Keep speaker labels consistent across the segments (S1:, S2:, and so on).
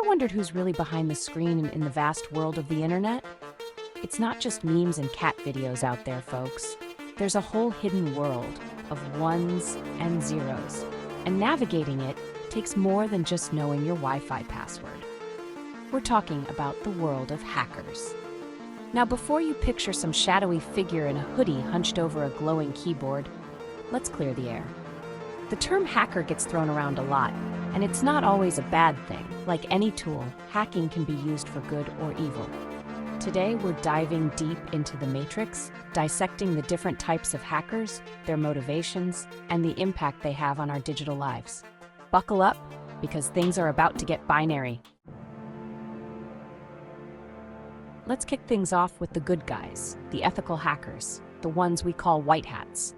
S1: Ever wondered who's really behind the screen in the vast world of the internet? It's not just memes and cat videos out there, folks. There's a whole hidden world of ones and zeros, and navigating it takes more than just knowing your Wi-Fi password. We're talking about the world of hackers. Now, before you picture some shadowy figure in a hoodie hunched over a glowing keyboard, let's clear the air. The term hacker gets thrown around a lot, and it's not always a bad thing. Like any tool, hacking can be used for good or evil. Today, we're diving deep into the matrix, dissecting the different types of hackers, their motivations, and the impact they have on our digital lives. Buckle up, because things are about to get binary. Let's kick things off with the good guys, the ethical hackers, the ones we call white hats.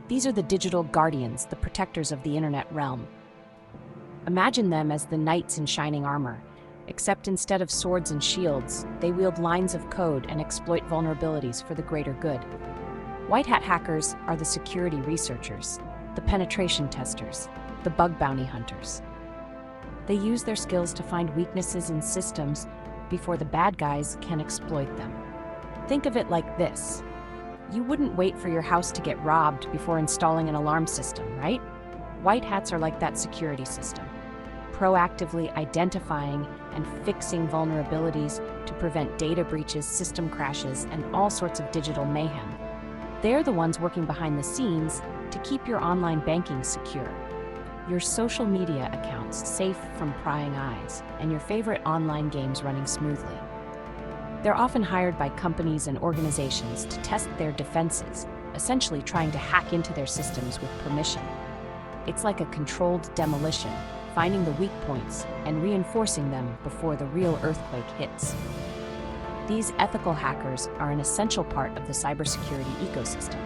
S1: These are the digital guardians, the protectors of the internet realm. Imagine them as the knights in shining armor, except instead of swords and shields, they wield lines of code and exploit vulnerabilities for the greater good. White hat hackers are the security researchers, the penetration testers, the bug bounty hunters. They use their skills to find weaknesses in systems before the bad guys can exploit them. Think of it like this. You wouldn't wait for your house to get robbed before installing an alarm system, right? White hats are like that security system, proactively identifying and fixing vulnerabilities to prevent data breaches, system crashes, and all sorts of digital mayhem. They're the ones working behind the scenes to keep your online banking secure, your social media accounts safe from prying eyes, and your favorite online games running smoothly. They're often hired by companies and organizations to test their defenses, essentially trying to hack into their systems with permission. It's like a controlled demolition, finding the weak points and reinforcing them before the real earthquake hits. These ethical hackers are an essential part of the cybersecurity ecosystem.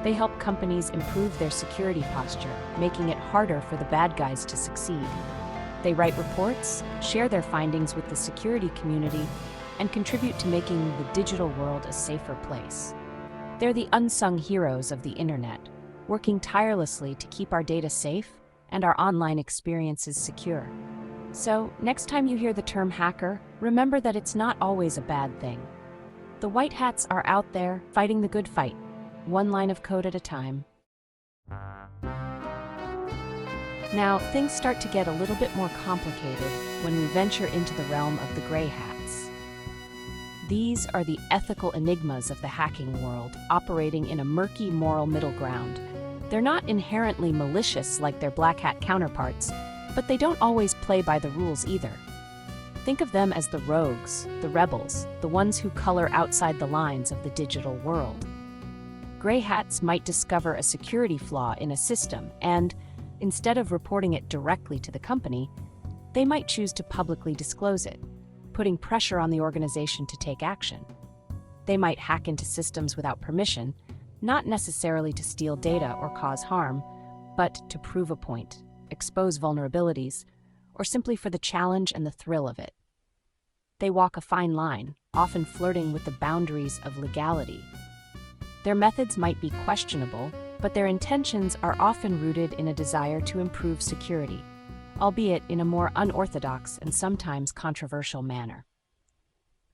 S1: They help companies improve their security posture, making it harder for the bad guys to succeed. They write reports, share their findings with the security community, and contribute to making the digital world a safer place. They're the unsung heroes of the internet, working tirelessly to keep our data safe and our online experiences secure. So, next time you hear the term hacker, remember that it's not always a bad thing. The white hats are out there fighting the good fight, one line of code at a time. Now, things start to get a little bit more complicated when we venture into the realm of the gray hats. These are the ethical enigmas of the hacking world, operating in a murky moral middle ground. They're not inherently malicious like their black hat counterparts, but they don't always play by the rules either. Think of them as the rogues, the rebels, the ones who color outside the lines of the digital world. Gray hats might discover a security flaw in a system and, instead of reporting it directly to the company, they might choose to publicly disclose it, putting pressure on the organization to take action. They might hack into systems without permission, not necessarily to steal data or cause harm, but to prove a point, expose vulnerabilities, or simply for the challenge and the thrill of it. They walk a fine line, often flirting with the boundaries of legality. Their methods might be questionable, but their intentions are often rooted in a desire to improve security, albeit in a more unorthodox and sometimes controversial manner.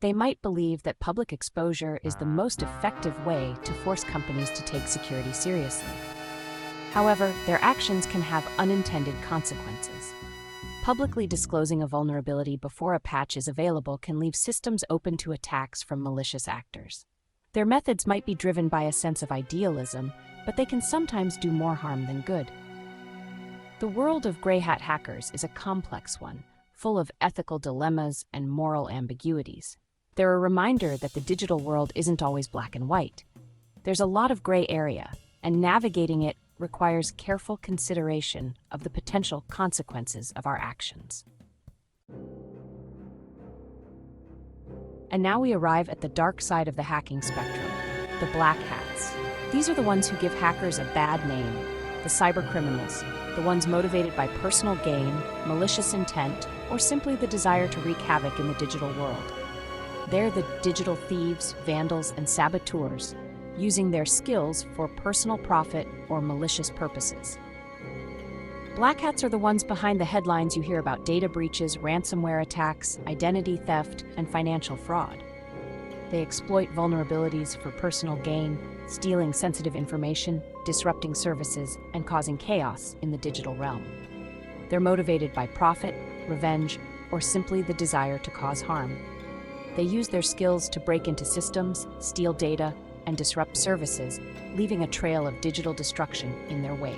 S1: They might believe that public exposure is the most effective way to force companies to take security seriously. However, their actions can have unintended consequences. Publicly disclosing a vulnerability before a patch is available can leave systems open to attacks from malicious actors. Their methods might be driven by a sense of idealism, but they can sometimes do more harm than good. The world of gray hat hackers is a complex one, full of ethical dilemmas and moral ambiguities. They're a reminder that the digital world isn't always black and white. There's a lot of gray area, and navigating it requires careful consideration of the potential consequences of our actions. And now we arrive at the dark side of the hacking spectrum, the black hats. These are the ones who give hackers a bad name, the cybercriminals, the ones motivated by personal gain, malicious intent, or simply the desire to wreak havoc in the digital world. They're the digital thieves, vandals, and saboteurs, using their skills for personal profit or malicious purposes. Black hats are the ones behind the headlines you hear about: data breaches, ransomware attacks, identity theft, and financial fraud. They exploit vulnerabilities for personal gain, stealing sensitive information, disrupting services, and causing chaos in the digital realm. They're motivated by profit, revenge, or simply the desire to cause harm. They use their skills to break into systems, steal data, and disrupt services, leaving a trail of digital destruction in their wake.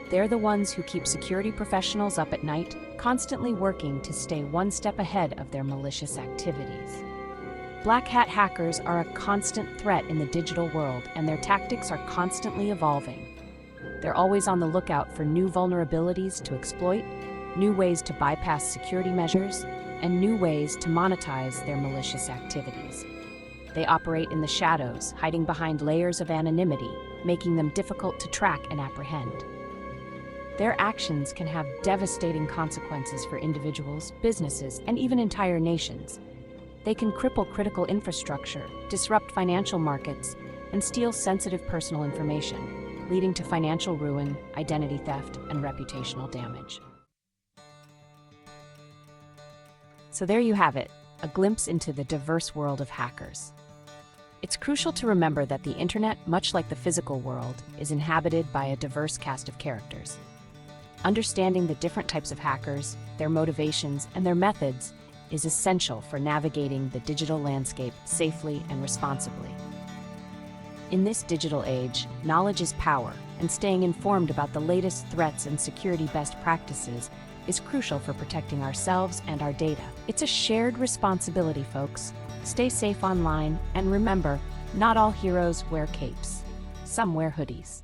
S1: They're the ones who keep security professionals up at night, constantly working to stay one step ahead of their malicious activities. Black hat hackers are a constant threat in the digital world, and their tactics are constantly evolving. They're always on the lookout for new vulnerabilities to exploit, new ways to bypass security measures, and new ways to monetize their malicious activities. They operate in the shadows, hiding behind layers of anonymity, making them difficult to track and apprehend. Their actions can have devastating consequences for individuals, businesses, and even entire nations. They can cripple critical infrastructure, disrupt financial markets, and steal sensitive personal information, leading to financial ruin, identity theft, and reputational damage. So there you have it, a glimpse into the diverse world of hackers. It's crucial to remember that the internet, much like the physical world, is inhabited by a diverse cast of characters. Understanding the different types of hackers, their motivations, and their methods is essential for navigating the digital landscape safely and responsibly. In this digital age, knowledge is power, and staying informed about the latest threats and security best practices is crucial for protecting ourselves and our data. It's a shared responsibility, folks. Stay safe online, and remember, not all heroes wear capes. Some wear hoodies.